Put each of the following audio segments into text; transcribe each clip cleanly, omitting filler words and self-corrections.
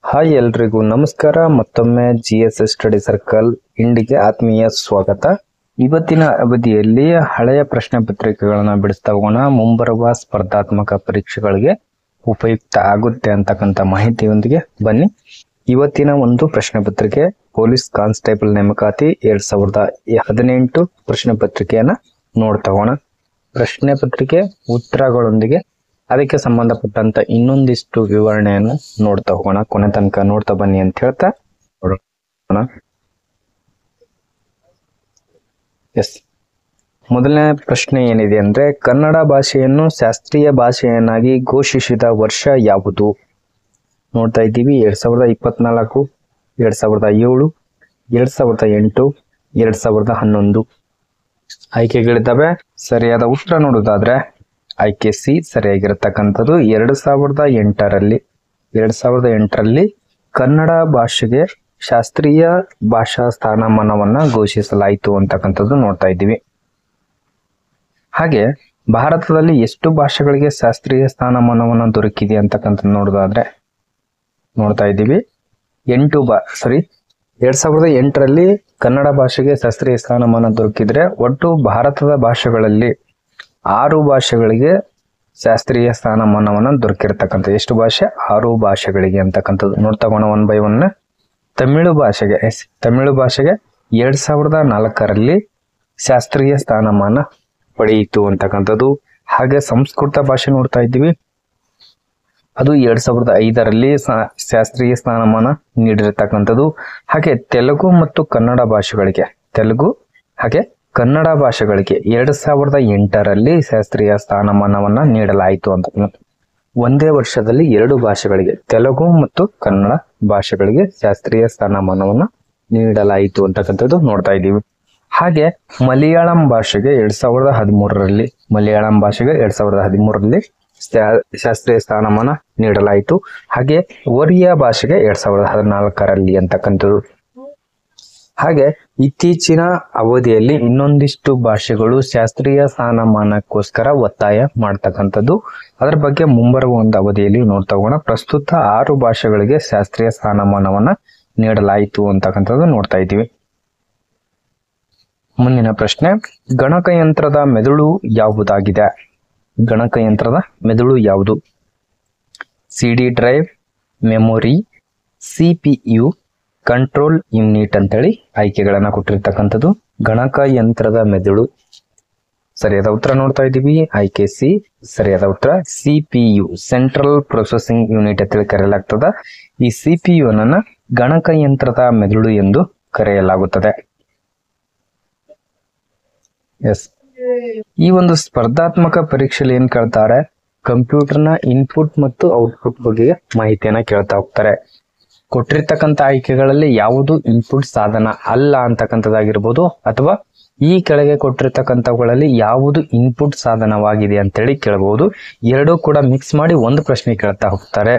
Hi ಎಲ್ರಿಗೂ ನಮಸ್ಕಾರ. ಮತ್ತೊಮ್ಮೆ GSS ಸ್ಟಡಿ ಸರ್ಕಲ್ ಇಂಡಿಗೆ ಆತ್ಮೀಯ ಸ್ವಾಗತ. ಇವತ್ತಿನ ಅವಧಿಯಲ್ಲಿ ಹಳೆಯ ಪ್ರಶ್ನೆ ಪತ್ರಿಕೆಗಳನ್ನ ಬಿಡಿಸ್ತಾ ಹೋಗೋಣ. ಮುಂಬರುವ ಸ್ಪರ್ಧಾತ್ಮಕ ಪರೀಕ್ಷೆಗಳಿಗೆ ಉಪಯುಕ್ತ ಆಗುತ್ತೆ ಅಂತಕ್ಕಂಥ ಮಾಹಿತಿಯೊಂದಿಗೆ ಬನ್ನಿ. ಇವತ್ತಿನ ಒಂದು ಪ್ರಶ್ನೆ ಪತ್ರಿಕೆ ಪೊಲೀಸ್ ಕಾನ್ಸ್ಟೇಬಲ್ ನೇಮಕಾತಿ 2018 ಪ್ರಶ್ನೆ ಪತ್ರಿಕೆಯನ್ನ ನೋಡ್ತಾ ಹೋಗೋಣ. ಪ್ರಶ್ನೆ ಪತ್ರಿಕೆ ಉತ್ತರಗಳೊಂದಿಗೆ ಅದಕ್ಕೆ ಸಂಬಂಧಪಟ್ಟಂತ ಇನ್ನೊಂದಿಷ್ಟು ವಿವರಣೆಯನ್ನು ನೋಡ್ತಾ ಹೋಗೋಣ. ಕೊನೆ ತನಕ ನೋಡ್ತಾ ಬನ್ನಿ ಅಂತ ಹೇಳ್ತಾ ನೋಡೋಣ. ಎಸ್, ಮೊದಲನೇ ಪ್ರಶ್ನೆ ಏನಿದೆ ಅಂದ್ರೆ, ಕನ್ನಡ ಭಾಷೆಯನ್ನು ಶಾಸ್ತ್ರೀಯ ಭಾಷೆಯನ್ನಾಗಿ ಘೋಷಿಸಿದ ವರ್ಷ ಯಾವುದು? ನೋಡ್ತಾ ಇದ್ದೀವಿ 2024, 2007, 2008, 2011 ಆಯ್ಕೆಗಳಿದ್ದಾವೆ. ಸರಿಯಾದ ಉತ್ತರ ನೋಡೋದಾದ್ರೆ ಆಯ್ಕೆ ಸಿ ಸರಿಯಾಗಿರತಕ್ಕಂಥದ್ದು. 2008ರಲ್ಲಿ ಕನ್ನಡ ಭಾಷೆಗೆ ಶಾಸ್ತ್ರೀಯ ಭಾಷಾ ಸ್ಥಾನಮಾನವನ್ನ ಘೋಷಿಸಲಾಯಿತು ಅಂತಕ್ಕಂಥದ್ದು ನೋಡ್ತಾ ಇದ್ದೀವಿ. ಹಾಗೆ ಭಾರತದಲ್ಲಿ ಎಷ್ಟು ಭಾಷೆಗಳಿಗೆ ಶಾಸ್ತ್ರೀಯ ಸ್ಥಾನಮಾನವನ್ನ ದೊರಕಿದೆ ಅಂತಕ್ಕಂಥದ್ದು ನೋಡ್ತಾ ಇದ್ದೀವಿ. 2008ರಲ್ಲಿ ಕನ್ನಡ ಭಾಷೆಗೆ ಶಾಸ್ತ್ರೀಯ ಸ್ಥಾನಮಾನ ದೊರಕಿದ್ರೆ ಒಟ್ಟು ಭಾರತದ ಭಾಷೆಗಳಲ್ಲಿ 6 ಭಾಷೆಗಳಿಗೆ ಶಾಸ್ತ್ರೀಯ ಸ್ಥಾನಮಾನವನ್ನ ದೊರಕಿರ್ತಕ್ಕಂಥ ಎಷ್ಟು ಭಾಷೆ? 6 ಭಾಷೆಗಳಿಗೆ ಅಂತಕ್ಕಂಥದ್ದು ನೋಡ್ತಾ ಹೋಗೋಣ ಒನ್ ಬೈ ಒನ್. ತಮಿಳು ಭಾಷೆಗೆ 2004ರಲ್ಲಿ ಶಾಸ್ತ್ರೀಯ ಸ್ಥಾನಮಾನ ಪಡೆಯಿತು ಅಂತಕ್ಕಂಥದ್ದು. ಹಾಗೆ ಸಂಸ್ಕೃತ ಭಾಷೆ ನೋಡ್ತಾ ಇದ್ದೀವಿ, ಅದು 2005ರಲ್ಲಿ ಶಾಸ್ತ್ರೀಯ ಸ್ಥಾನಮಾನ ನೀಡಿರತಕ್ಕಂಥದ್ದು. ಹಾಗೆ ತೆಲುಗು ಮತ್ತು ಕನ್ನಡ ಭಾಷೆಗಳಿಗೆ 2008ರಲ್ಲಿ ಶಾಸ್ತ್ರೀಯ ಸ್ಥಾನಮಾನವನ್ನ ನೀಡಲಾಯಿತು ಅಂತ. ಒಂದೇ ವರ್ಷದಲ್ಲಿ 2 ಭಾಷೆಗಳಿಗೆ, ತೆಲುಗು ಮತ್ತು ಕನ್ನಡ ಭಾಷೆಗಳಿಗೆ ಶಾಸ್ತ್ರೀಯ ಸ್ಥಾನಮಾನವನ್ನ ನೀಡಲಾಯಿತು ಅಂತಕ್ಕಂಥದ್ದು ನೋಡ್ತಾ ಇದ್ದೀವಿ. ಹಾಗೆ ಮಲಯಾಳಂ ಭಾಷೆಗೆ 2013ರಲ್ಲಿ ಶಾಸ್ತ್ರೀಯ ಸ್ಥಾನಮಾನ ನೀಡಲಾಯಿತು. ಹಾಗೆ ಒರಿಯಾ ಭಾಷೆಗೆ 2014ರಲ್ಲಿ ಅಂತಕ್ಕಂಥದ್ದು. ಹಾಗೆ ಇತ್ತೀಚಿನ ಅವಧಿಯಲ್ಲಿ ಇನ್ನೊಂದಿಷ್ಟು ಭಾಷೆಗಳು ಶಾಸ್ತ್ರೀಯ ಸ್ಥಾನಮಾನಕ್ಕೋಸ್ಕರ ಒತ್ತಾಯ ಮಾಡ್ತಕ್ಕಂಥದ್ದು. ಅದರ ಬಗ್ಗೆ ಮುಂಬರುವ ಒಂದು ಅವಧಿಯಲ್ಲಿ ನೋಡ್ತಾ ಹೋಗೋಣ. ಪ್ರಸ್ತುತ 6 ಭಾಷೆಗಳಿಗೆ ಶಾಸ್ತ್ರೀಯ ಸ್ಥಾನಮಾನವನ್ನ ನೀಡಲಾಯಿತು ಅಂತಕ್ಕಂಥದ್ದು ನೋಡ್ತಾ ಇದ್ದೀವಿ. ಮುಂದಿನ ಪ್ರಶ್ನೆ, ಗಣಕಯಂತ್ರದ ಮೆದುಳು ಯಾವುದಾಗಿದೆ? ಗಣಕಯಂತ್ರದ ಮೆದುಳು ಯಾವುದು? CD drive, memory, CPU, control unit ಅಂತೇಳಿ ಆಯ್ಕೆಗಳನ್ನ ಕೊಟ್ಟಿರ್ತಕ್ಕಂಥದ್ದು. ಗಣಕಯಂತ್ರದ ಮೆದುಳು ಸರಿಯಾದ ಉತ್ತರ ನೋಡ್ತಾ ಇದ್ದೀವಿ. ಆಯ್ಕೆ ಸಿ ಸರಿಯಾದ ಉತ್ತರ. CPU ಸೆಂಟ್ರಲ್ ಪ್ರೊಸೆಸಿಂಗ್ ಯೂನಿಟ್ ಅಂತೇಳಿ ಕರೆಯಲಾಗ್ತದ. ಈ CPU ಅನ್ನ ಗಣಕಯಂತ್ರದ ಮೆದುಳು ಎಂದು ಕರೆಯಲಾಗುತ್ತದೆ. ಎಸ್, ಈ ಒಂದು ಸ್ಪರ್ಧಾತ್ಮಕ ಪರೀಕ್ಷೆಯಲ್ಲಿ ಏನ್ ಕೇಳ್ತಾರೆ, ಕಂಪ್ಯೂಟರ್ನ ಇನ್ಪುಟ್ ಮತ್ತು ಔಟ್ಪುಟ್ ಬಗ್ಗೆ ಮಾಹಿತಿಯನ್ನ ಕೇಳ್ತಾ ಹೋಗ್ತಾರೆ. ಕೊಟ್ಟಿರ್ತಕ್ಕಂಥ ಆಯ್ಕೆಗಳಲ್ಲಿ ಯಾವುದು ಇನ್ಪುಟ್ ಸಾಧನ ಅಲ್ಲ ಅಂತಕ್ಕಂಥದ್ದಾಗಿರ್ಬೋದು, ಅಥವಾ ಈ ಕೆಳಗೆ ಕೊಟ್ಟಿರ್ತಕ್ಕಂಥವುಗಳಲ್ಲಿ ಯಾವುದು ಇನ್ಪುಟ್ ಸಾಧನವಾಗಿದೆ ಅಂತೇಳಿ ಕೇಳಬಹುದು. ಎರಡೂ ಕೂಡ ಮಿಕ್ಸ್ ಮಾಡಿ ಒಂದು ಪ್ರಶ್ನೆ ಕೇಳ್ತಾ ಹೋಗ್ತಾರೆ.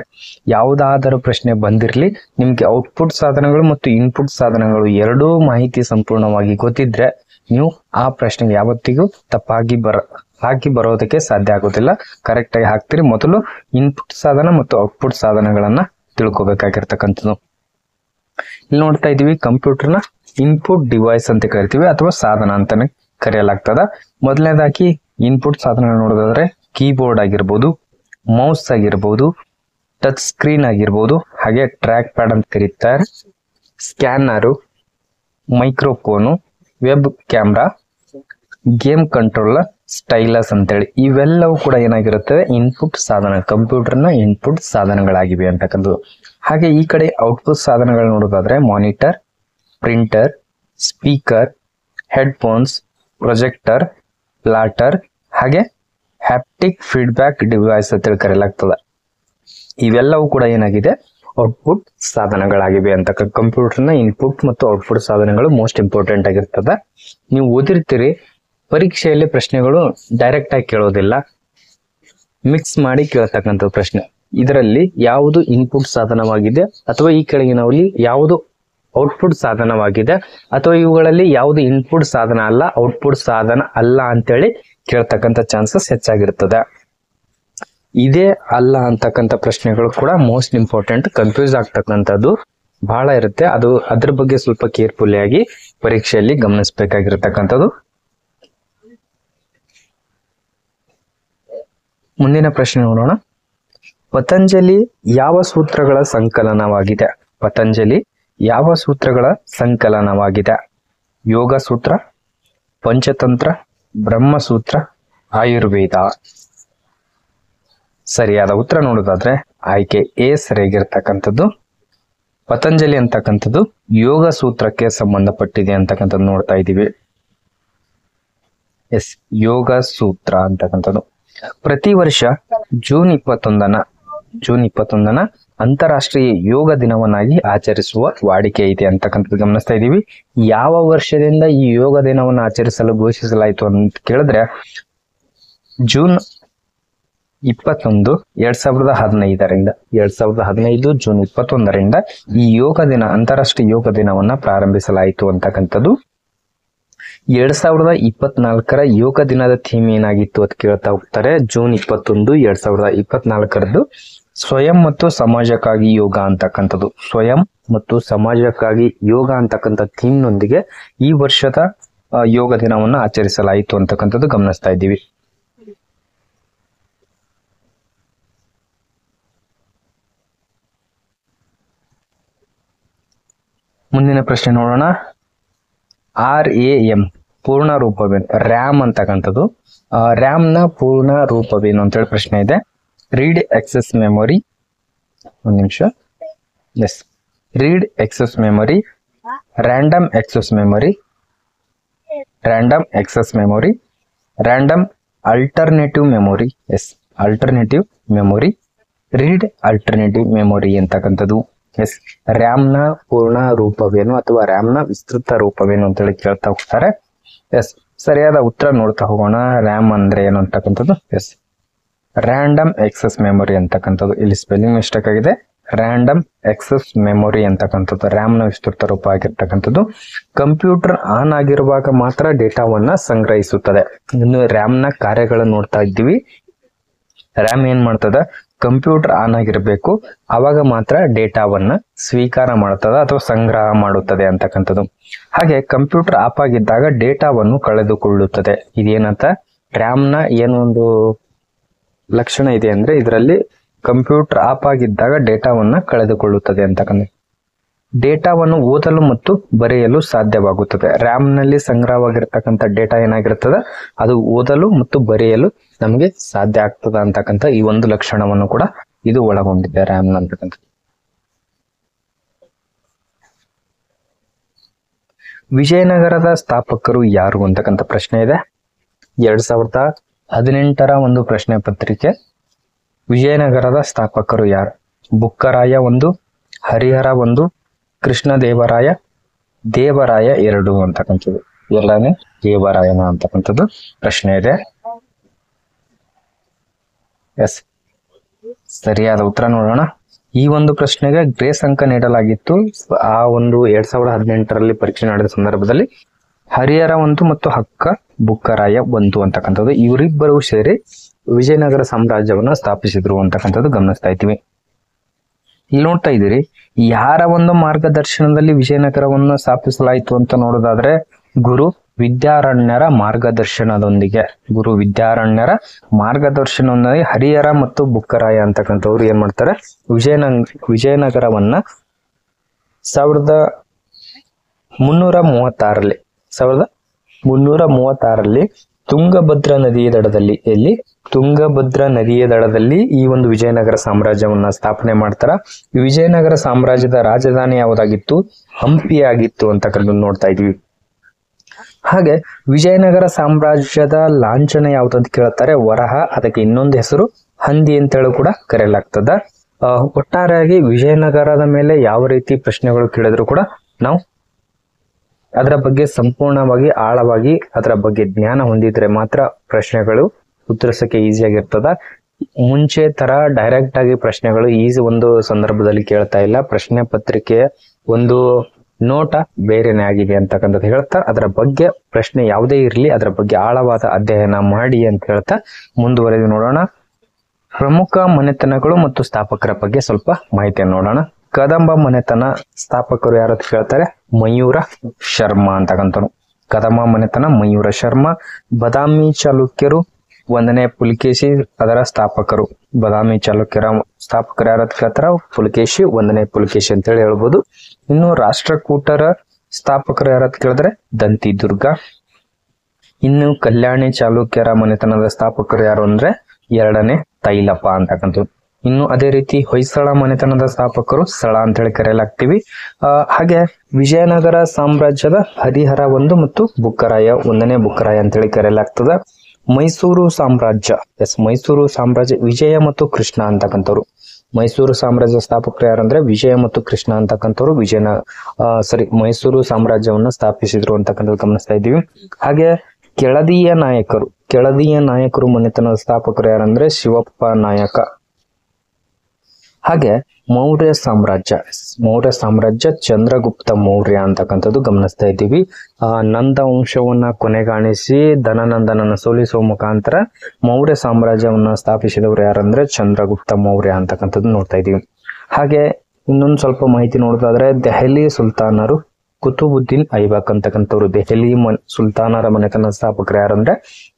ಯಾವುದಾದರೂ ಪ್ರಶ್ನೆ ಬಂದಿರಲಿ, ನಿಮ್ಗೆ ಔಟ್ಪುಟ್ ಸಾಧನಗಳು ಮತ್ತು ಇನ್ಪುಟ್ ಸಾಧನಗಳು ಎರಡೂ ಮಾಹಿತಿ ಸಂಪೂರ್ಣವಾಗಿ ಗೊತ್ತಿದ್ರೆ ನೀವು ಆ ಪ್ರಶ್ನೆಗೆ ಯಾವತ್ತಿಗೂ ತಪ್ಪಾಗಿ ಹಾಕಿ ಬರೋದಕ್ಕೆ ಸಾಧ್ಯ ಆಗೋದಿಲ್ಲ. ಕರೆಕ್ಟ್ ಆಗಿ ಹಾಕ್ತಿರಿ. ಮೊದಲು ಇನ್ಪುಟ್ ಸಾಧನ ಮತ್ತು ಔಟ್ಪುಟ್ ಸಾಧನಗಳನ್ನ ತಿಳ್ಕೊಬೇಕಾಗಿರ್ತಕ್ಕಂಥದ್ದು. ಇಲ್ಲಿ ನೋಡ್ತಾ ಇದೀವಿ, ಕಂಪ್ಯೂಟರ್ನ ಇನ್ಪುಟ್ ಡಿವೈಸ್ ಅಂತ ಕರಿತೀವಿ ಅಥವಾ ಸಾಧನ ಅಂತಾನೆ ಕರೆಯಲಾಗ್ತದ. ಮೊದಲನೇದಾಗಿ ಇನ್ಪುಟ್ ಸಾಧನ ನೋಡೋದಾದ್ರೆ ಕೀಬೋರ್ಡ್ ಆಗಿರ್ಬೋದು, ಮೌಸ್ ಆಗಿರ್ಬೋದು, ಟಚ್ ಸ್ಕ್ರೀನ್ ಆಗಿರ್ಬೋದು, ಹಾಗೆ ಟ್ರ್ಯಾಕ್ ಪ್ಯಾಡ್ ಅಂತ ಕರೀತಾರೆ, ಸ್ಕ್ಯಾನರು, microphone, web camera, game controller, stylus ಅಂತೇಳಿ ಇವೆಲ್ಲವೂ ಕೂಡ ಏನಾಗಿರುತ್ತದೆ? ಇನ್ಪುಟ್ ಸಾಧನ, ಕಂಪ್ಯೂಟರ್ನ ಇನ್ಪುಟ್ ಸಾಧನಗಳಾಗಿವೆ ಅಂತಕ್ಕಂಥದ್ದು. ಹಾಗೆ ಈ ಕಡೆ ಔಟ್ಪುಟ್ ಸಾಧನಗಳು ನೋಡೋದಾದ್ರೆ monitor, printer, speaker, headphones, projector, plotter, ಹಾಗೆ ಹ್ಯಾಪ್ಟಿಕ್ ಫೀಡ್ಬ್ಯಾಕ್ ಡಿವೈಸ್ ಅಂತೇಳಿ ಕರೆಯಲಾಗ್ತದೆ. ಇವೆಲ್ಲವೂ ಕೂಡ ಏನಾಗಿದೆ? ಔಟ್ಪುಟ್ ಸಾಧನಗಳಾಗಿವೆ ಅಂತ. ಕಂಪ್ಯೂಟರ್ನ ಇನ್ಪುಟ್ ಮತ್ತು ಔಟ್ಪುಟ್ ಸಾಧನಗಳು ಮೋಸ್ಟ್ ಇಂಪಾರ್ಟೆಂಟ್ ಆಗಿರ್ತದೆ. ನೀವು ಓದಿರ್ತೀರಿ, ಪರೀಕ್ಷೆಯಲ್ಲಿ ಪ್ರಶ್ನೆಗಳು ಡೈರೆಕ್ಟ್ ಆಗಿ ಕೇಳೋದಿಲ್ಲ, ಮಿಕ್ಸ್ ಮಾಡಿ ಕೇಳತಕ್ಕಂಥ ಪ್ರಶ್ನೆ. ಇದರಲ್ಲಿ ಯಾವುದು ಇನ್ಪುಟ್ ಸಾಧನವಾಗಿದೆ ಅಥವಾ ಈ ಕೆಳಗಿನವಲ್ಲಿ ಯಾವುದು ಔಟ್ಪುಟ್ ಸಾಧನವಾಗಿದೆ ಅಥವಾ ಇವುಗಳಲ್ಲಿ ಯಾವುದು ಇನ್ಪುಟ್ ಸಾಧನ ಅಲ್ಲ, ಔಟ್ಪುಟ್ ಸಾಧನ ಅಲ್ಲ ಅಂತೇಳಿ ಕೇಳ್ತಕ್ಕಂಥ ಚಾನ್ಸಸ್ ಹೆಚ್ಚಾಗಿರ್ತದೆ. ಇದೇ ಅಲ್ಲ ಅಂತಕ್ಕಂಥ ಪ್ರಶ್ನೆಗಳು ಕೂಡ ಮೋಸ್ಟ್ ಇಂಪಾರ್ಟೆಂಟ್, ಕನ್ಫ್ಯೂಸ್ ಆಗ್ತಕ್ಕಂಥದ್ದು ಬಹಳ ಇರುತ್ತೆ. ಅದ್ರ ಬಗ್ಗೆ ಸ್ವಲ್ಪ ಕೇರ್ಫುಲ್ ಆಗಿ ಪರೀಕ್ಷೆಯಲ್ಲಿ ಗಮನಿಸಬೇಕಾಗಿರತಕ್ಕಂಥದ್ದು. ಮುಂದಿನ ಪ್ರಶ್ನೆ ನೋಡೋಣ. ಪತಂಜಲಿ ಯಾವ ಸೂತ್ರಗಳ ಸಂಕಲನವಾಗಿದೆ? ಪತಂಜಲಿ ಯಾವ ಸೂತ್ರಗಳ ಸಂಕಲನವಾಗಿದೆ? ಯೋಗ ಸೂತ್ರ, ಪಂಚತಂತ್ರ, ಬ್ರಹ್ಮಸೂತ್ರ, ಆಯುರ್ವೇದ. ಸರಿಯಾದ ಉತ್ತರ ನೋಡೋದಾದ್ರೆ ಆಯ್ಕೆ ಎ ಸರಿಯಾಗಿರ್ತಕ್ಕಂಥದ್ದು. ಪತಂಜಲಿ ಅಂತಕ್ಕಂಥದ್ದು ಯೋಗ ಸೂತ್ರಕ್ಕೆ ಸಂಬಂಧಪಟ್ಟಿದೆ ಅಂತಕ್ಕಂಥದ್ದು ನೋಡ್ತಾ ಇದ್ದೀವಿ. ಎಸ್, ಯೋಗ ಸೂತ್ರ ಅಂತಕ್ಕಂಥದ್ದು. ಪ್ರತಿ ವರ್ಷ ಜೂನ್ 21ನ ಅಂತಾರಾಷ್ಟ್ರೀಯ ಯೋಗ ದಿನವನ್ನಾಗಿ ಆಚರಿಸುವ ವಾಡಿಕೆ ಇದೆ ಅಂತಕ್ಕಂಥದ್ದು ಗಮನಿಸ್ತಾ ಇದ್ದೀವಿ. ಯಾವ ವರ್ಷದಿಂದ ಈ ಯೋಗ ದಿನವನ್ನು ಆಚರಿಸಲು ಘೋಷಿಸಲಾಯಿತು ಅಂತ ಕೇಳಿದ್ರೆ ಜೂನ್ 21, 2015 ಜೂನ್ 21ರಿಂದ ಈ ಯೋಗ ದಿನ, ಅಂತಾರಾಷ್ಟ್ರೀಯ ಯೋಗ ದಿನವನ್ನ ಪ್ರಾರಂಭಿಸಲಾಯಿತು ಅಂತಕ್ಕಂಥದ್ದು. 2024ರ ಯೋಗ ದಿನದ ಥೀಮ್ ಏನಾಗಿತ್ತು ಅಂತ ಕೇಳ್ತಾ ಹೋಗ್ತಾರೆ. ಜೂನ್ 21, 2024ರದ್ದು ಸ್ವಯಂ ಮತ್ತು ಸಮಾಜಕ್ಕಾಗಿ ಯೋಗ ಅಂತಕ್ಕಂಥದ್ದು. ಸ್ವಯಂ ಮತ್ತು ಸಮಾಜಕ್ಕಾಗಿ ಯೋಗ ಅಂತಕ್ಕಂಥ ಥೀಮ್ ನೊಂದಿಗೆ ಈ ವರ್ಷದ ಯೋಗ ದಿನವನ್ನು ಆಚರಿಸಲಾಯಿತು ಅಂತಕ್ಕಂಥದ್ದು ಗಮನಿಸ್ತಾ ಇದ್ದೀವಿ. ಮುಂದಿನ ಪ್ರಶ್ನೆ ನೋಡೋಣ. RAM ಪೂರ್ಣ ರೂಪವೇನು? ರ್ಯಾಮ್ ಅಂತಕ್ಕಂಥದ್ದು ರ್ಯಾಮ್ ನ ಪೂರ್ಣ ರೂಪವೇನು ಅಂತೇಳಿ ಪ್ರಶ್ನೆ ಇದೆ. ರೀಡ್ ಎಕ್ಸೆಸ್ ಮೆಮೊರಿ, ಒಂದು ನಿಮಿಷ. Yes, read access memory, random access memory, random alternative memory. Yes, alternative memory, read alternative memory ಅಂತಕ್ಕಂಥದ್ದು. ಎಸ್, ರ್ಯಾಮ್ ನ ಪೂರ್ಣ ರೂಪವೇನು ಅಥವಾ ರ್ಯಾಮ್ ನ ವಿಸ್ತೃತ ರೂಪವೇನು ಅಂತೇಳಿ ಕೇಳ್ತಾ ಹೋಗ್ತಾರೆ. ಎಸ್, ಸರಿಯಾದ ಉತ್ತರ ನೋಡ್ತಾ ಹೋಗೋಣ. ರ್ಯಾಮ್ ಅಂದ್ರೆ ಏನು ಅಂತಕ್ಕಂಥದ್ದು. ಎಸ್, ರ್ಯಾಂಡಮ್ ಎಕ್ಸೆಸ್ ಮೆಮೊರಿ ಅಂತಕ್ಕಂಥದ್ದು. ಇಲ್ಲಿ ಸ್ಪೆಲ್ಲಿಂಗ್ ಮಿಸ್ಟೇಕ್ ಆಗಿದೆ. ರ್ಯಾಂಡಮ್ ಎಕ್ಸೆಸ್ ಮೆಮೊರಿ ಅಂತಕ್ಕಂಥದ್ದು ರ್ಯಾಮ್ ನ ವಿಸ್ತೃತ ರೂಪ ಆಗಿರ್ತಕ್ಕಂಥದ್ದು. ಕಂಪ್ಯೂಟರ್ ಆನ್ ಆಗಿರುವಾಗ ಮಾತ್ರ ಡೇಟಾವನ್ನ ಸಂಗ್ರಹಿಸುತ್ತದೆ. ಇನ್ನು ರ್ಯಾಮ್ ನ ಕಾರ್ಯಗಳನ್ನು ನೋಡ್ತಾ ಇದ್ದೀವಿ. ರ್ಯಾಮ್ ಏನ್ ಮಾಡ್ತದ? ಕಂಪ್ಯೂಟರ್ ಆನ್ ಆಗಿರಬೇಕು, ಅವಾಗ ಮಾತ್ರ ಡೇಟಾವನ್ನ ಸ್ವೀಕಾರ ಮಾಡುತ್ತದ ಅಥವಾ ಸಂಗ್ರಹ ಮಾಡುತ್ತದೆ ಅಂತಕ್ಕಂಥದ್ದು. ಹಾಗೆ ಕಂಪ್ಯೂಟರ್ ಆಫ್ ಆಗಿದ್ದಾಗ ಡೇಟಾವನ್ನು ಕಳೆದುಕೊಳ್ಳುತ್ತದೆ. ಇದೇನಂತ ರ್ಯಾಮ್ ನ ಏನೊಂದು ಲಕ್ಷಣ ಇದೆ ಅಂದ್ರೆ ಇದರಲ್ಲಿ ಕಂಪ್ಯೂಟರ್ ಆಫ್ ಆಗಿದ್ದಾಗ ಡೇಟಾವನ್ನ ಕಳೆದುಕೊಳ್ಳುತ್ತದೆ ಅಂತಕ್ಕಂಥ. ಡೇಟಾವನ್ನು ಓದಲು ಮತ್ತು ಬರೆಯಲು ಸಾಧ್ಯವಾಗುತ್ತದೆ. ರ್ಯಾಮ್ ನಲ್ಲಿ ಸಂಗ್ರಹವಾಗಿರ್ತಕ್ಕಂಥ ಡೇಟಾ ಏನಾಗಿರ್ತದೆ ಅದು ಓದಲು ಮತ್ತು ಬರೆಯಲು ನಮಗೆ ಸಾಧ್ಯ ಆಗ್ತದ ಅಂತಕ್ಕಂಥ ಈ ಒಂದು ಲಕ್ಷಣವನ್ನು ಕೂಡ ಇದು ಒಳಗೊಂಡಿದೆ ರ್ಯಾಮ್ ಅಂತಕ್ಕಂಥ. ವಿಜಯನಗರದ ಸ್ಥಾಪಕರು ಯಾರು ಅಂತಕ್ಕಂಥ ಪ್ರಶ್ನೆ ಇದೆ. 2018ರ ಒಂದು ಪ್ರಶ್ನೆ ಪತ್ರಿಕೆ. ವಿಜಯನಗರದ ಸ್ಥಾಪಕರು ಯಾರು? ಬುಕ್ಕರಾಯ 1, ಹರಿಹರ 1, ಕೃಷ್ಣದೇವರಾಯ, ದೇವರಾಯ 2 ಅಂತಕ್ಕಂಥದ್ದು. ಎಲ್ಲಾನೇ ದೇವರಾಯನ ಅಂತಕ್ಕಂಥದ್ದು ಪ್ರಶ್ನೆ ಇದೆ. ಎಸ್, ಸರಿಯಾದ ಉತ್ತರ ನೋಡೋಣ. ಈ ಒಂದು ಪ್ರಶ್ನೆಗೆ ಗ್ರೇಸ್ ಅಂಕ ನೀಡಲಾಗಿತ್ತು. ಆ ಒಂದು 2018ರಲ್ಲಿ ಪರೀಕ್ಷೆ ನಡೆದ ಸಂದರ್ಭದಲ್ಲಿ ಹರಿಹರ 1 ಮತ್ತು ಬುಕ್ಕರಾಯ 1 ಅಂತಕ್ಕಂಥದ್ದು ಇವರಿಬ್ಬರು ಸೇರಿ ವಿಜಯನಗರ ಸಾಮ್ರಾಜ್ಯವನ್ನ ಸ್ಥಾಪಿಸಿದ್ರು ಅಂತಕ್ಕಂಥದ್ದು ಗಮನಿಸ್ತಾ ಇದ್ದೀವಿ. ಇಲ್ಲಿ ನೋಡ್ತಾ ಇದ್ದೀರಿ, ಯಾರ ಒಂದು ಮಾರ್ಗದರ್ಶನದಲ್ಲಿ ವಿಜಯನಗರವನ್ನು ಸ್ಥಾಪಿಸಲಾಯಿತು ಅಂತ ನೋಡೋದಾದ್ರೆ ಗುರು ವಿದ್ಯಾರಣ್ಯರ ಮಾರ್ಗದರ್ಶನದೊಂದಿಗೆ ಹರಿಹರ ಮತ್ತು ಬುಕ್ಕರಾಯ ಅಂತಕ್ಕಂಥವ್ರು ಏನ್ ಮಾಡ್ತಾರೆ, ವಿಜಯನಗರವನ್ನ 1336ರಲ್ಲಿ ತುಂಗಭದ್ರಾ ನದಿಯ ದಡದಲ್ಲಿ ಈ ಒಂದು ವಿಜಯನಗರ ಸಾಮ್ರಾಜ್ಯವನ್ನ ಸ್ಥಾಪನೆ ಮಾಡ್ತಾರ. ವಿಜಯನಗರ ಸಾಮ್ರಾಜ್ಯದ ರಾಜಧಾನಿ ಯಾವುದಾಗಿತ್ತು? ಹಂಪಿ ಆಗಿತ್ತು ಅಂತಕ್ಕಂಥದ್ದು ನೋಡ್ತಾ ಇದೀವಿ. ಹಾಗೆ ವಿಜಯನಗರ ಸಾಮ್ರಾಜ್ಯದ ಲಾಂಛನ ಯಾವ್ದಂತ ಕೇಳ್ತಾರೆ? ವರಹ. ಅದಕ್ಕೆ ಇನ್ನೊಂದು ಹೆಸರು ಹಂದಿ ಅಂತೇಳಿ ಕೂಡ ಕರೆಯಲಾಗ್ತದ. ಒಟ್ಟಾರೆಯಾಗಿ ವಿಜಯನಗರದ ಮೇಲೆ ಯಾವ ರೀತಿ ಪ್ರಶ್ನೆಗಳು ಕೇಳಿದ್ರು ಕೂಡ ನಾವು ಅದರ ಬಗ್ಗೆ ಸಂಪೂರ್ಣವಾಗಿ ಆಳವಾಗಿ ಅದರ ಬಗ್ಗೆ ಜ್ಞಾನ ಹೊಂದಿದ್ರೆ ಮಾತ್ರ ಪ್ರಶ್ನೆಗಳು ಉತ್ತರಿಸಕ್ಕೆ ಈಸಿಯಾಗಿರ್ತದ. ಮುಂಚೆ ತರ ಡೈರೆಕ್ಟ್ ಆಗಿ ಪ್ರಶ್ನೆಗಳು ಈಸಿ ಒಂದು ಸಂದರ್ಭದಲ್ಲಿ ಕೇಳ್ತಾ ಇಲ್ಲ. ಪ್ರಶ್ನೆ ಪತ್ರಿಕೆಯ ಒಂದು ನೋಟ ಬೇರೆನೆ ಆಗಿದೆ ಅಂತಕ್ಕಂಥದ್ದು ಹೇಳ್ತಾ ಅದರ ಬಗ್ಗೆ ಪ್ರಶ್ನೆ ಯಾವುದೇ ಇರಲಿ ಅದರ ಬಗ್ಗೆ ಆಳವಾದ ಅಧ್ಯಯನ ಮಾಡಿ ಅಂತ ಹೇಳ್ತಾ ಮುಂದುವರೆದು ನೋಡೋಣ. ಪ್ರಮುಖ ಮನೆತನಗಳು ಮತ್ತು ಸ್ಥಾಪಕರ ಬಗ್ಗೆ ಸ್ವಲ್ಪ ಮಾಹಿತಿಯನ್ನು ನೋಡೋಣ. ಕದಂಬ ಮನೆತನ ಸ್ಥಾಪಕರು ಯಾರು ಅಂತ ಕೇಳ್ತಾರೆ, ಮಯೂರ ಶರ್ಮ ಅಂತಕ್ಕಂಥವ್ರು. ಕದಂಬ ಮನೆತನ ಮಯೂರ ಶರ್ಮ. ಬಾದಾಮಿ ಚಾಲುಕ್ಯರು 1ನೇ ಪುಲಿಕೇಶಿ ಅದರ ಸ್ಥಾಪಕರು. ಬಾದಾಮಿ ಚಾಲುಕ್ಯರ ಸ್ಥಾಪಕರು ಯಾರು ಅಂತ ಕೇಳ್ತಾರ, ಪುಲಿಕೇಶಿ 1ನೇ ಪುಲಿಕೇಶಿ ಅಂತ ಹೇಳಿ ಹೇಳ್ಬೋದು. ಇನ್ನು ರಾಷ್ಟ್ರಕೂಟರ ಸ್ಥಾಪಕರು ಯಾರು ಅಂತ ಕೇಳಿದ್ರೆ ದಂತಿ ದುರ್ಗ. ಇನ್ನು ಕಲ್ಯಾಣಿ ಚಾಲುಕ್ಯರ ಮನೆತನದ ಸ್ಥಾಪಕರು ಯಾರು ಅಂದ್ರೆ 2ನೇ ತೈಲಪ ಅಂತಕ್ಕಂಥದ್ದು. ಇನ್ನು ಅದೇ ರೀತಿ ಹೊಯ್ಸಳ ಮನೆತನದ ಸ್ಥಾಪಕರು ಸಳ ಅಂತ ಹೇಳಿ ಕರೆಯಲಾಗ್ತೀವಿ. ಹಾಗೆ ವಿಜಯನಗರ ಸಾಮ್ರಾಜ್ಯದ ಹರಿಹರ 1 ಮತ್ತು ಬುಕ್ಕರಾಯ 1ನೇ ಬುಕ್ಕರಾಯ ಅಂತ ಹೇಳಿ ಕರೆಯಲಾಗ್ತದ. ಮೈಸೂರು ಸಾಮ್ರಾಜ್ಯ, ಮೈಸೂರು ಸಾಮ್ರಾಜ್ಯ ವಿಜಯ ಮತ್ತು ಕೃಷ್ಣ ಅಂತಕ್ಕಂಥವ್ರು. ಮೈಸೂರು ಸಾಮ್ರಾಜ್ಯ ಸ್ಥಾಪಕರು ಯಾರಂದ್ರೆ ವಿಜಯ ಮತ್ತು ಕೃಷ್ಣ ಅಂತಕ್ಕಂಥವ್ರು ಮೈಸೂರು ಸಾಮ್ರಾಜ್ಯವನ್ನ ಸ್ಥಾಪಿಸಿದ್ರು ಅಂತಕ್ಕಂಥದ್ದು ಗಮನಿಸ್ತಾ ಇದ್ದೀವಿ. ಹಾಗೆ ಕೆಳದಿಯ ನಾಯಕರು ಮನೆತನದ ಸ್ಥಾಪಕರು ಯಾರಂದ್ರೆ ಶಿವಪ್ಪ ನಾಯಕ. ಹಾಗೆ ಮೌರ್ಯ ಸಾಮ್ರಾಜ್ಯ ಚಂದ್ರಗುಪ್ತ ಮೌರ್ಯ ಅಂತಕ್ಕಂಥದ್ದು ಗಮನಿಸ್ತಾ ಇದ್ದೀವಿ. ನಂದ ವಂಶವನ್ನ ಕೊನೆಗಾಣಿಸಿ ಧನನಂದನನ್ನ ಸೋಲಿಸುವ ಮುಖಾಂತರ ಮೌರ್ಯ ಸಾಮ್ರಾಜ್ಯವನ್ನ ಸ್ಥಾಪಿಸಿದವರು ಯಾರಂದ್ರೆ ಚಂದ್ರಗುಪ್ತ ಮೌರ್ಯ ಅಂತಕ್ಕಂಥದ್ದು ನೋಡ್ತಾ ಇದ್ದೀವಿ. ಹಾಗೆ ಇನ್ನೊಂದು ಸ್ವಲ್ಪ ಮಾಹಿತಿ ನೋಡೋದಾದ್ರೆ ದೆಹಲಿ ಸುಲ್ತಾನರು ಕುತುಬುದ್ದೀನ್ ಐಬಕ್ ಅಂತಕ್ಕಂಥವ್ರು. ದೆಹಲಿ ಸುಲ್ತಾನರ ಮನೆತನ ಸ್ಥಾಪಕರು ಯಾರಂದ್ರೆ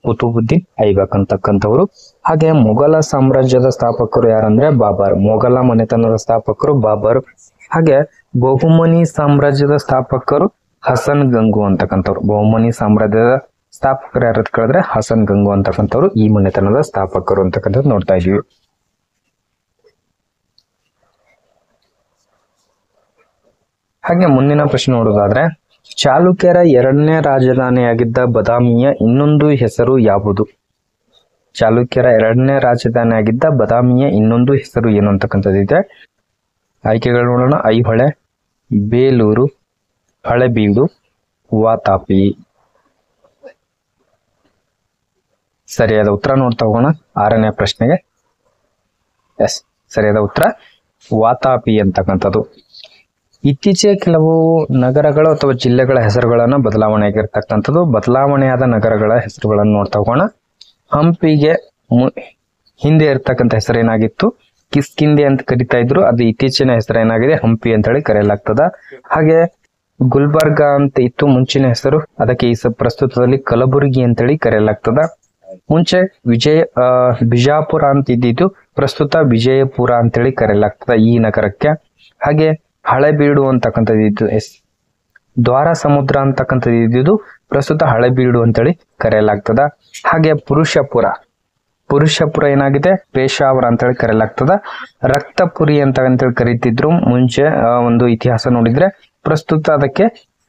ಕುತುಬುದ್ದೀನ್ ಐಬಕ್ ಅಂತಕ್ಕಂಥವ್ರು. ಹಾಗೆ ಮೊಘಲ ಸಾಮ್ರಾಜ್ಯದ ಸ್ಥಾಪಕರು ಯಾರಂದ್ರೆ ಬಾಬರ್. ಮೊಘಲ ಮನೆತನದ ಸ್ಥಾಪಕರು ಬಾಬರ್. ಹಾಗೆ ಬಹುಮನಿ ಸಾಮ್ರಾಜ್ಯದ ಸ್ಥಾಪಕರು ಹಸನ್ ಗಂಗು ಅಂತಕ್ಕಂಥವ್ರು. ಬಹುಮನಿ ಸಾಮ್ರಾಜ್ಯದ ಸ್ಥಾಪಕರು ಯಾರು ಕೇಳಿದ್ರೆ ಹಸನ್ ಗಂಗು ಅಂತಕ್ಕಂಥವ್ರು ಈ ಮನೆತನದ ಸ್ಥಾಪಕರು ಅಂತಕ್ಕಂಥದ್ದು ನೋಡ್ತಾ ಇದೀವಿ. ಹಾಗೆ ಮುಂದಿನ ಪ್ರಶ್ನೆ ನೋಡೋದಾದ್ರೆ, ಚಾಲುಕ್ಯರ 2ನೇ ರಾಜಧಾನಿಯಾಗಿದ್ದ ಬಾದಾಮಿಯ ಇನ್ನೊಂದು ಹೆಸರು ಯಾವುದು? ಚಾಲುಕ್ಯರ 2ನೇ ರಾಜಧಾನಿಯಾಗಿದ್ದ ಬಾದಾಮಿಯ ಇನ್ನೊಂದು ಹೆಸರು ಏನು ಅಂತಕ್ಕಂಥದ್ದಿದೆ. ಆಯ್ಕೆಗಳು ನೋಡೋಣ. ಐಹೊಳೆ, ಬೇಲೂರು, ಹಳೆಬೀಡು, ವಾತಾಪಿ. ಸರಿಯಾದ ಉತ್ತರ ನೋಡ್ತಾ ಹೋಗೋಣ 6ನೇ ಪ್ರಶ್ನೆಗೆ. ಸರಿಯಾದ ಉತ್ತರ ವಾತಾಪಿ ಅಂತಕ್ಕಂಥದ್ದು. ಇತ್ತೀಚೆಗೆ ಕೆಲವು ನಗರಗಳು ಅಥವಾ ಜಿಲ್ಲೆಗಳ ಹೆಸರುಗಳನ್ನ ಬದಲಾವಣೆ ಆಗಿರ್ತಕ್ಕಂಥದ್ದು. ಬದಲಾವಣೆಯಾದ ನಗರಗಳ ಹೆಸರುಗಳನ್ನು ನೋಡ್ತಾ ಹೋಗೋಣ. ಹಂಪಿಗೆ ಹಿಂದೆ ಇರ್ತಕ್ಕಂಥ ಹೆಸರೇನಾಗಿತ್ತು, ಕಿಸ್ಕಿಂದೆ ಅಂತ ಕರಿತಾ ಇದ್ರು. ಅದು ಇತ್ತೀಚಿನ ಹೆಸರೇನಾಗಿದೆ, ಹಂಪಿ ಅಂತ ಹೇಳಿ ಕರೆಯಲಾಗ್ತದ. ಹಾಗೆ ಗುಲ್ಬರ್ಗ ಅಂತ ಇತ್ತು ಮುಂಚಿನ ಹೆಸರು, ಅದಕ್ಕೆ ಈ ಪ್ರಸ್ತುತದಲ್ಲಿ ಕಲಬುರಗಿ ಅಂತೇಳಿ ಕರೆಯಲಾಗ್ತದ. ಮುಂಚೆ ಬಿಜಾಪುರ ಅಂತ ಇದ್ದಿದ್ದು, ಪ್ರಸ್ತುತ ವಿಜಯಪುರ ಅಂತೇಳಿ ಕರೆಯಲಾಗ್ತದ ಈ ನಗರಕ್ಕೆ. ಹಾಗೆ ಹಳೆಬೀಡು ಅಂತಕ್ಕಂಥದ್ದು ದ್ವಾರ ಸಮುದ್ರ ಅಂತಕ್ಕಂಥದ್ದು ಇದ್ದಿದ್ದು, ಪ್ರಸ್ತುತ ಹಳೆಬೀಡು ಅಂತೇಳಿ ಕರೆಯಲಾಗ್ತದ. ಹಾಗೆ ಪುರುಷಪುರ ಏನಾಗಿದೆ, ಪೇಶಾವರ ಅಂತೇಳಿ ಕರೆಯಲಾಗ್ತದ. ರಕ್ತಪುರಿ ಅಂತೇಳಿ ಕರೀತಿದ್ರು ಮುಂಚೆ ಒಂದು ಇತಿಹಾಸ ನೋಡಿದ್ರೆ. ಪ್ರಸ್ತುತ ಅದಕ್ಕೆ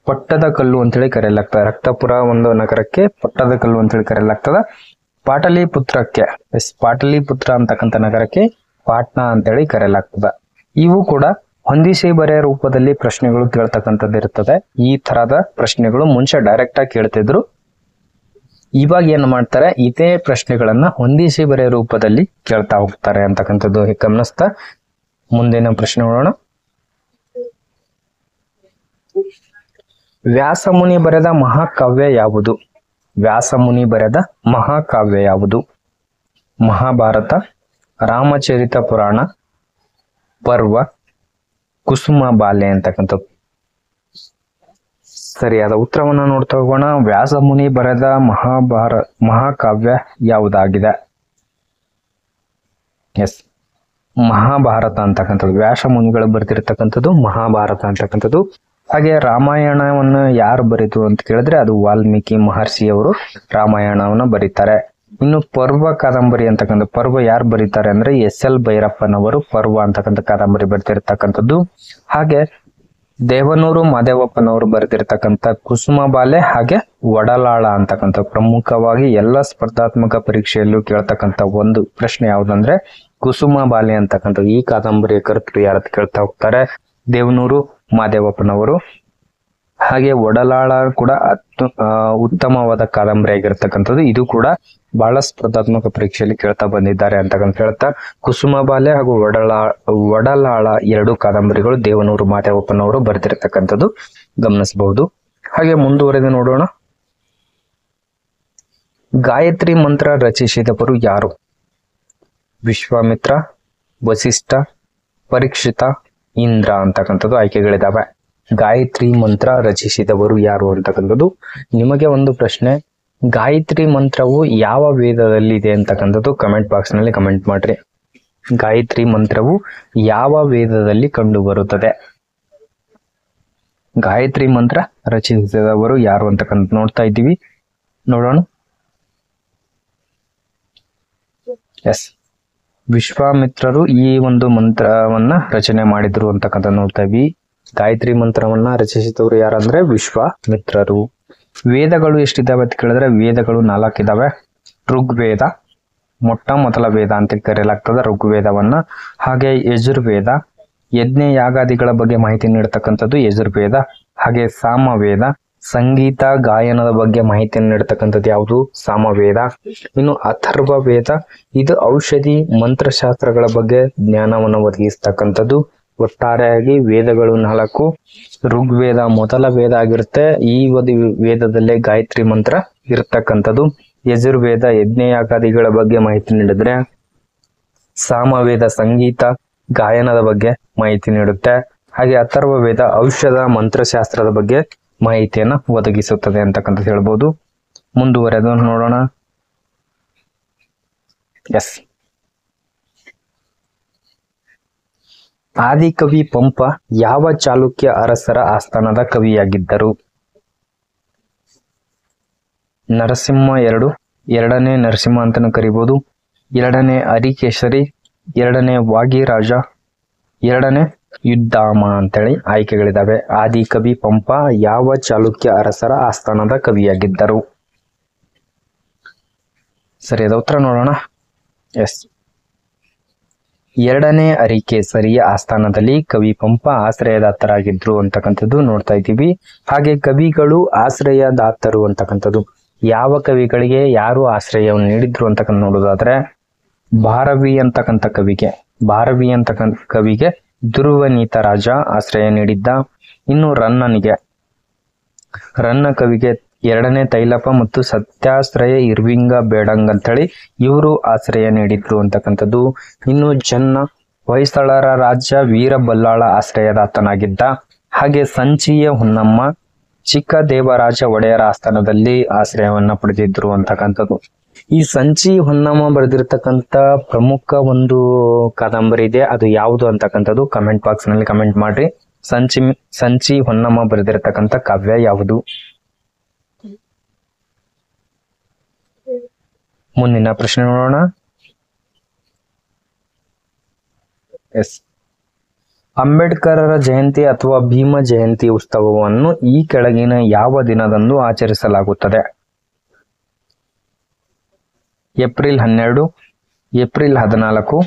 ಪಟ್ಟದ ಕಲ್ಲು ಅಂತೇಳಿ ಕರೆಯಲಾಗ್ತದೆ. ರಕ್ತಪುರ ಒಂದು ನಗರಕ್ಕೆ ಪಟ್ಟದ ಕಲ್ಲು ಅಂತೇಳಿ ಕರೆಯಲಾಗ್ತದ. ಪಾಟಲಿಪುತ್ರ ಅಂತಕ್ಕಂಥ ನಗರಕ್ಕೆ ಪಾಟ್ನಾ ಅಂತೇಳಿ ಕರೆಯಲಾಗ್ತದ. ಇವು ಕೂಡ ಹೊಂದಿಸಿ ಬರೆಯ ರೂಪದಲ್ಲಿ ಪ್ರಶ್ನೆಗಳು ಕೇಳ್ತಕ್ಕಂಥದ್ದು ಇರ್ತದೆ. ಈ ತರದ ಪ್ರಶ್ನೆಗಳು ಮುಂಚೆ ಡೈರೆಕ್ಟ್ ಆಗಿ ಕೇಳ್ತಿದ್ರು. ಇವಾಗ ಏನ್ ಮಾಡ್ತಾರೆ, ಇದೇ ಪ್ರಶ್ನೆಗಳನ್ನ ಹೊಂದಿಸಿ ಬರೆಯ ರೂಪದಲ್ಲಿ ಕೇಳ್ತಾ ಹೋಗ್ತಾರೆ ಅಂತಕ್ಕಂಥದ್ದು ಗಮನಿಸ್ತಾ ಮುಂದಿನ ಪ್ರಶ್ನೆ ನೋಡೋಣ. ವ್ಯಾಸಮುನಿ ಬರೆದ ಮಹಾಕಾವ್ಯ ಯಾವುದು? ವ್ಯಾಸಮುನಿ ಬರೆದ ಮಹಾಕಾವ್ಯ ಯಾವುದು? ಮಹಾಭಾರತ, ರಾಮಚರಿತ ಪುರಾಣ, ಪರ್ವ, ಕುಸುಮ ಬಾಲೆ ಅಂತಕ್ಕಂಥದ್ದು. ಸರಿಯಾದ ಉತ್ತರವನ್ನ ನೋಡ್ತಾ ಹೋಗೋಣ. ವ್ಯಾಸಮುನಿ ಬರೆದ ಮಹಾಕಾವ್ಯ ಯಾವುದಾಗಿದೆ? ಮಹಾಭಾರತ ಅಂತಕ್ಕಂಥದ್ದು. ವ್ಯಾಸಮುನಿಗಳು ಬರೆದಿರ್ತಕ್ಕಂಥದ್ದು ಮಹಾಭಾರತ ಅಂತಕ್ಕಂಥದ್ದು. ಹಾಗೆ ರಾಮಾಯಣವನ್ನು ಯಾರು ಬರೀತು ಅಂತ ಕೇಳಿದ್ರೆ ಅದು ವಾಲ್ಮೀಕಿ ಮಹರ್ಷಿಯವರು ರಾಮಾಯಣವನ್ನ ಬರೀತಾರೆ. ಇನ್ನು ಪರ್ವ ಕಾದಂಬರಿ ಅಂತಕ್ಕಂಥ ಪರ್ವ ಯಾರು ಬರೀತಾರೆ ಅಂದ್ರೆ SL ಭೈರಪ್ಪನವರು ಪರ್ವ ಅಂತಕ್ಕಂಥ ಕಾದಂಬರಿ ಬರೆದಿರ್ತಕ್ಕಂಥದ್ದು. ಹಾಗೆ ದೇವನೂರು ಮಾದೇವಪ್ಪನವರು ಬರೆದಿರ್ತಕ್ಕಂಥ ಕುಸುಮ ಬಾಲೆ ಹಾಗೆ ಒಡಲಾಳ ಅಂತಕ್ಕಂಥ ಪ್ರಮುಖವಾಗಿ ಎಲ್ಲ ಸ್ಪರ್ಧಾತ್ಮಕ ಪರೀಕ್ಷೆಯಲ್ಲೂ ಕೇಳ್ತಕ್ಕಂಥ ಒಂದು ಪ್ರಶ್ನೆ ಯಾವ್ದಂದ್ರೆ ಕುಸುಮ ಬಾಲೆ ಅಂತಕ್ಕಂಥದ್ದು. ಈ ಕಾದಂಬರಿಯ ಕರ್ತೃ ಯಾರತ್ ಕೇಳ್ತಾ ಹೋಗ್ತಾರೆ, ದೇವನೂರು ಮಾದೇವಪ್ಪನವರು. ಹಾಗೆ ಒಡಲಾಳ ಕೂಡ ಉತ್ತಮವಾದ ಕಾದಂಬರಿ ಆಗಿರ್ತಕ್ಕಂಥದ್ದು. ಇದು ಕೂಡ ಬಹಳ ಸ್ಪರ್ಧಾತ್ಮಕ ಪರೀಕ್ಷೆಯಲ್ಲಿ ಕೇಳ್ತಾ ಬಂದಿದ್ದಾರೆ ಅಂತಕ್ಕಂತ ಹೇಳ್ತಾ ಕುಸುಮ ಬಾಲೆ ಹಾಗೂ ಒಡಲಾಳ 2 ಕಾದಂಬರಿಗಳು ದೇವನೂರು ಮಾದೇವಪ್ಪನವರು ಬರೆದಿರ್ತಕ್ಕಂಥದ್ದು ಗಮನಿಸಬಹುದು. ಹಾಗೆ ಮುಂದುವರೆದು ನೋಡೋಣ. ಗಾಯತ್ರಿ ಮಂತ್ರ ರಚಿಸಿದವರು ಯಾರು? ವಿಶ್ವಾಮಿತ್ರ, ವಸಿಷ್ಠ, ಪರೀಕ್ಷಿತ, ಇಂದ್ರ ಅಂತಕ್ಕಂಥದ್ದು ಆಯ್ಕೆಗಳಿದಾವೆ. ಗಾಯತ್ರಿ ಮಂತ್ರ ರಚಿಸಿದವರು ಯಾರು ಅಂತಕ್ಕಂಥದ್ದು ನಿಮಗೆ ಒಂದು ಪ್ರಶ್ನೆ. ಗಾಯತ್ರಿ ಮಂತ್ರವು ಯಾವ ವೇದದಲ್ಲಿ ಇದೆ ಅಂತಕ್ಕಂಥದ್ದು ಕಮೆಂಟ್ ಬಾಕ್ಸ್ ನಲ್ಲಿ ಕಮೆಂಟ್ ಮಾಡ್ರಿ. ಗಾಯತ್ರಿ ಮಂತ್ರವು ಯಾವ ವೇದದಲ್ಲಿ ಕಂಡು ಬರುತ್ತದೆ? ಗಾಯತ್ರಿ ಮಂತ್ರ ರಚಿಸಿದವರು ಯಾರು ಅಂತಕ್ಕಂಥ ನೋಡ್ತಾ ಇದ್ದೀವಿ, ನೋಡೋಣ. ಎಸ್, ವಿಶ್ವಾಮಿತ್ರರು ಈ ಒಂದು ಮಂತ್ರವನ್ನ ರಚನೆ ಮಾಡಿದ್ರು ಅಂತಕ್ಕಂಥ ನೋಡ್ತಾ ಇದ್ವಿ. ಗಾಯತ್ರಿ ಮಂತ್ರವನ್ನ ರಚಿಸಿದವರು ಯಾರಂದ್ರೆ ವಿಶ್ವಾಮಿತ್ರರು. ವೇದಗಳು ಎಷ್ಟಿದಾವೆ ಅಂತ ಕೇಳಿದ್ರೆ ವೇದಗಳು 4 ಇದಾವೆ. ಋಗ್ವೇದ ಮೊಟ್ಟ ಮೊದಲ ವೇದ ಅಂತ ಕರೆಯಲಾಗ್ತದೆ ಋಗ್ವೇದವನ್ನ. ಹಾಗೆ ಯಜುರ್ವೇದ, ಯಜ್ಞ ಯಾಗಾದಿಗಳ ಬಗ್ಗೆ ಮಾಹಿತಿ ನೀಡತಕ್ಕಂಥದ್ದು ಯಜುರ್ವೇದ. ಹಾಗೆ ಸಾಮವೇದ, ಸಂಗೀತ ಗಾಯನದ ಬಗ್ಗೆ ಮಾಹಿತಿಯನ್ನು ನೀಡತಕ್ಕಂಥದ್ದು ಯಾವುದು? ಸಾಮವೇದ. ಇನ್ನು ಅಥರ್ವ ವೇದ, ಇದು ಔಷಧಿ ಮಂತ್ರಶಾಸ್ತ್ರಗಳ ಬಗ್ಗೆ ಜ್ಞಾನವನ್ನು ಒದಗಿಸ್ತಕ್ಕಂಥದ್ದು. ಒಟ್ಟಾರೆಯಾಗಿ ವೇದಗಳು 4. ಋಗ್ವೇದ ಮೊದಲ ವೇದ ಆಗಿರುತ್ತೆ. ಈ ಒಂದು ವೇದದಲ್ಲೇ ಗಾಯತ್ರಿ ಮಂತ್ರ ಇರತಕ್ಕಂಥದ್ದು. ಯಜುರ್ವೇದ ಯಜ್ಞಯಾಗಾದಿಗಳ ಬಗ್ಗೆ ಮಾಹಿತಿ ನೀಡಿದ್ರೆ, ಸಾಮವೇದ ಸಂಗೀತ ಗಾಯನದ ಬಗ್ಗೆ ಮಾಹಿತಿ ನೀಡುತ್ತೆ. ಹಾಗೆ ಅಥರ್ವ ವೇದ ಔಷಧ ಮಂತ್ರಶಾಸ್ತ್ರದ ಬಗ್ಗೆ ಮಾಹಿತಿಯನ್ನ ಒದಗಿಸುತ್ತದೆ ಅಂತಕ್ಕಂಥ ಹೇಳ್ಬೋದು. ಮುಂದುವರೆದು ನೋಡೋಣ. ಎಸ್, ಆದಿಕವಿ ಪಂಪ ಯಾವ ಚಾಲುಕ್ಯ ಅರಸರ ಆಸ್ಥಾನದ ಕವಿಯಾಗಿದ್ದರು? ನರಸಿಂಹ ಎರಡನೇ ನರಸಿಂಹ ಅಂತಾನು ಕರಿಬಹುದು, 2ನೇ ಹರಿಕೇಶರಿ, 2ನೇ ವಾಗೀರಾಜ, 2ನೇ ಯುದ್ಧಾಮ ಅಂತೇಳಿ ಆಯ್ಕೆಗಳಿದಾವೆ. ಆದಿಕವಿ ಪಂಪ ಯಾವ ಚಾಲುಕ್ಯ ಅರಸರ ಆಸ್ಥಾನದ ಕವಿಯಾಗಿದ್ದರು? ಸರಿಯಾದ ಉತ್ತರ ನೋಡೋಣ. ಎಸ್, 2ನೇ ಹರಿಕೇಸರಿಯ ಆಸ್ಥಾನದಲ್ಲಿ ಕವಿ ಪಂಪ ಆಶ್ರಯದಾತರಾಗಿದ್ರು ಅಂತಕ್ಕಂಥದ್ದು ನೋಡ್ತಾ ಇದ್ದೀವಿ. ಹಾಗೆ ಕವಿಗಳು ಆಶ್ರಯದಾತರು ಅಂತಕ್ಕಂಥದ್ದು ಯಾವ ಕವಿಗಳಿಗೆ ಯಾರು ಆಶ್ರಯವನ್ನು ನೀಡಿದ್ರು ಅಂತಕ್ಕಂಥ ನೋಡೋದಾದ್ರೆ, ಭಾರವಿ ಅಂತಕ್ಕಂಥ ಕವಿಗೆ ಧ್ರುವನೀತ ರಾಜ ಆಶ್ರಯ ನೀಡಿದ್ದ. ಇನ್ನು ರನ್ನ ಕವಿಗೆ 2ನೇ ತೈಲಪ ಮತ್ತು ಸತ್ಯಾಶ್ರಯ ಇರ್ವಿಂಗ ಬೇಡಂಗ್ ಅಂತೇಳಿ ಇವರು ಆಶ್ರಯ ನೀಡಿದ್ರು ಅಂತಕ್ಕಂಥದ್ದು. ಇನ್ನು ಹೊಯ್ಸಳರ ರಾಜ್ಯ ವೀರಬಲ್ಲಾಳ ಆಶ್ರಯದಾತನಾಗಿದ್ದ. ಹಾಗೆ ಸಂಚಿಯ ಹೊನ್ನಮ್ಮ ಚಿಕ್ಕ ದೇವರಾಜ ಒಡೆಯರ ಆಸ್ಥಾನದಲ್ಲಿ ಆಶ್ರಯವನ್ನ ಪಡೆದಿದ್ರು ಅಂತಕ್ಕಂಥದ್ದು. ಈ ಸಂಚಿ ಹೊನ್ನಮ್ಮ ಬರೆದಿರ್ತಕ್ಕಂಥ ಪ್ರಮುಖ ಒಂದು ಕಾದಂಬರಿ ಇದೆ, ಅದು ಯಾವುದು ಅಂತಕ್ಕಂಥದ್ದು ಕಮೆಂಟ್ ಬಾಕ್ಸ್ ನಲ್ಲಿ ಕಮೆಂಟ್ ಮಾಡ್ರಿ. ಸಂಚಿ ಹೊನ್ನಮ್ಮ ಬರೆದಿರ್ತಕ್ಕಂಥ ಕಾವ್ಯ ಯಾವುದು? ಮುಂದಿನ ಪ್ರಶ್ನೆ ನೋಡೋಣ. ಎಸ್, ಅಂಬೇಡ್ಕರರ ಜಯಂತಿ ಅಥವಾ ಭೀಮ ಜಯಂತಿ ಉತ್ಸವವನ್ನು ಈ ಕೆಳಗಿನ ಯಾವ ದಿನದಂದು ಆಚರಿಸಲಾಗುತ್ತದೆ? ಏಪ್ರಿಲ್ 12, ಏಪ್ರಿಲ್ 14,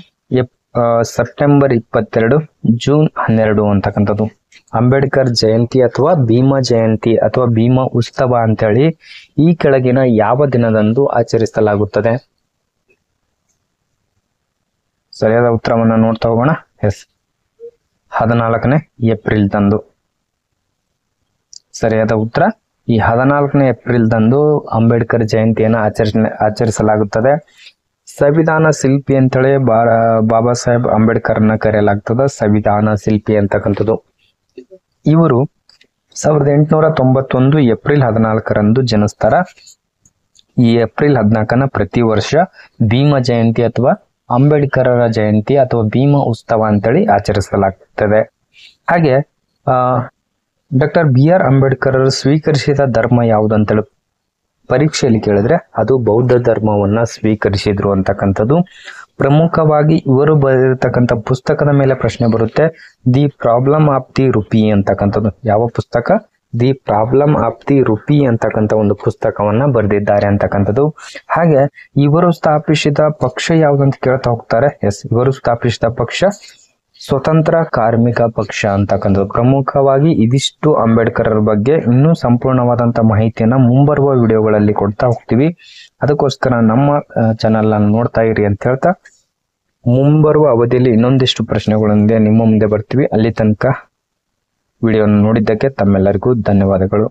ಸೆಪ್ಟೆಂಬರ್ 22, ಜೂನ್ 12 ಅಂತಕ್ಕಂಥದ್ದು. ಅಂಬೇಡ್ಕರ್ ಜಯಂತಿ ಅಥವಾ ಭೀಮ ಜಯಂತಿ ಅಥವಾ ಭೀಮ ಉತ್ಸವ ಅಂತೇಳಿ ಈ ಕೆಳಗಿನ ಯಾವ ದಿನದಂದು ಆಚರಿಸಲಾಗುತ್ತದೆ? ಸರಿಯಾದ ಉತ್ತರವನ್ನ ನೋಡ್ತಾ ಹೋಗೋಣ. ಎಸ್, 14ನೇ ಏಪ್ರಿಲ್ ದಂದು. ಸರಿಯಾದ ಉತ್ತರ ಈ 14ನೇ ಏಪ್ರಿಲ್ ದಂದು ಅಂಬೇಡ್ಕರ್ ಜಯಂತಿಯನ್ನು ಆಚರಿಸಲಾಗುತ್ತದೆ. ಸಂವಿಧಾನ ಶಿಲ್ಪಿ ಅಂತೇಳಿ ಬಾಬಾ ಸಾಹೇಬ್ ಅಂಬೇಡ್ಕರ್ನ ಕರೆಯಲಾಗ್ತದೆ. ಸಂವಿಧಾನ ಶಿಲ್ಪಿ ಅಂತಕ್ಕಂಥದ್ದು ಇವರು 1891 ಏಪ್ರಿಲ್ 14ರಂದು ಜನಿಸ್ತಾರ. ಈ ಏಪ್ರಿಲ್ 14ನ ಪ್ರತಿ ವರ್ಷ ಭೀಮ ಜಯಂತಿ ಅಥವಾ ಅಂಬೇಡ್ಕರರ ಜಯಂತಿ ಅಥವಾ ಭೀಮ ಉತ್ಸವ ಅಂತೇಳಿ ಆಚರಿಸಲಾಗುತ್ತದೆ. ಹಾಗೆ ಡಾಕ್ಟರ್ BR ಅಂಬೇಡ್ಕರ್ ಸ್ವೀಕರಿಸಿದ ಧರ್ಮ ಯಾವುದು ಅಂತೇಳಿ ಪರೀಕ್ಷೆಯಲ್ಲಿ ಕೇಳಿದ್ರೆ ಅದು ಬೌದ್ಧ ಧರ್ಮವನ್ನ ಸ್ವೀಕರಿಸಿದ್ರು ಅಂತಕ್ಕಂಥದ್ದು. ಪ್ರಮುಖವಾಗಿ ಇವರು ಬರೆದಿರ್ತಕ್ಕಂಥ ಪುಸ್ತಕದ ಮೇಲೆ ಪ್ರಶ್ನೆ ಬರುತ್ತೆ. The problem of the rupee ಅಂತಕ್ಕಂಥದ್ದು ಯಾವ ಪುಸ್ತಕ? The problem of the rupee ಅಂತಕ್ಕಂಥ ಒಂದು ಪುಸ್ತಕವನ್ನ ಬರೆದಿದ್ದಾರೆ ಅಂತಕ್ಕಂಥದ್ದು. ಹಾಗೆ ಇವರು ಸ್ಥಾಪಿಸಿದ ಪಕ್ಷ ಯಾವ್ದಂತ ಕೇಳ್ತಾ ಹೋಗ್ತಾರೆ. ಎಸ್, ಇವರು ಸ್ಥಾಪಿಸಿದ ಪಕ್ಷ ಸ್ವತಂತ್ರ ಕಾರ್ಮಿಕ ಪಕ್ಷ ಅಂತಕ್ಕಂಥದ್ದು. ಪ್ರಮುಖವಾಗಿ ಇದಿಷ್ಟು ಅಂಬೇಡ್ಕರ್ ಬಗ್ಗೆ ಇನ್ನೂ ಸಂಪೂರ್ಣವಾದಂತ ಮಾಹಿತಿಯನ್ನ ಮುಂಬರುವ ವಿಡಿಯೋಗಳಲ್ಲಿ ಕೊಡ್ತಾ ಹೋಗ್ತೀವಿ. ಅದಕ್ಕೋಸ್ಕರ ನಮ್ಮ ಚಾನೆಲ್ ಅನ್ನು ನೋಡ್ತಾ ಇರಿ ಅಂತ ಹೇಳ್ತಾ ಮುಂಬರುವ ಅವಧಿಯಲ್ಲಿ ಇನ್ನೊಂದಿಷ್ಟು ಪ್ರಶ್ನೆಗಳೊಂದಿಗೆ ನಿಮ್ಮ ಮುಂದೆ ಬರ್ತೀವಿ. ಅಲ್ಲಿ ತನಕ ವಿಡಿಯೋ ನೋಡಿದ್ದಕ್ಕೆ ತಮ್ಮೆಲ್ಲರಿಗೂ ಧನ್ಯವಾದಗಳು.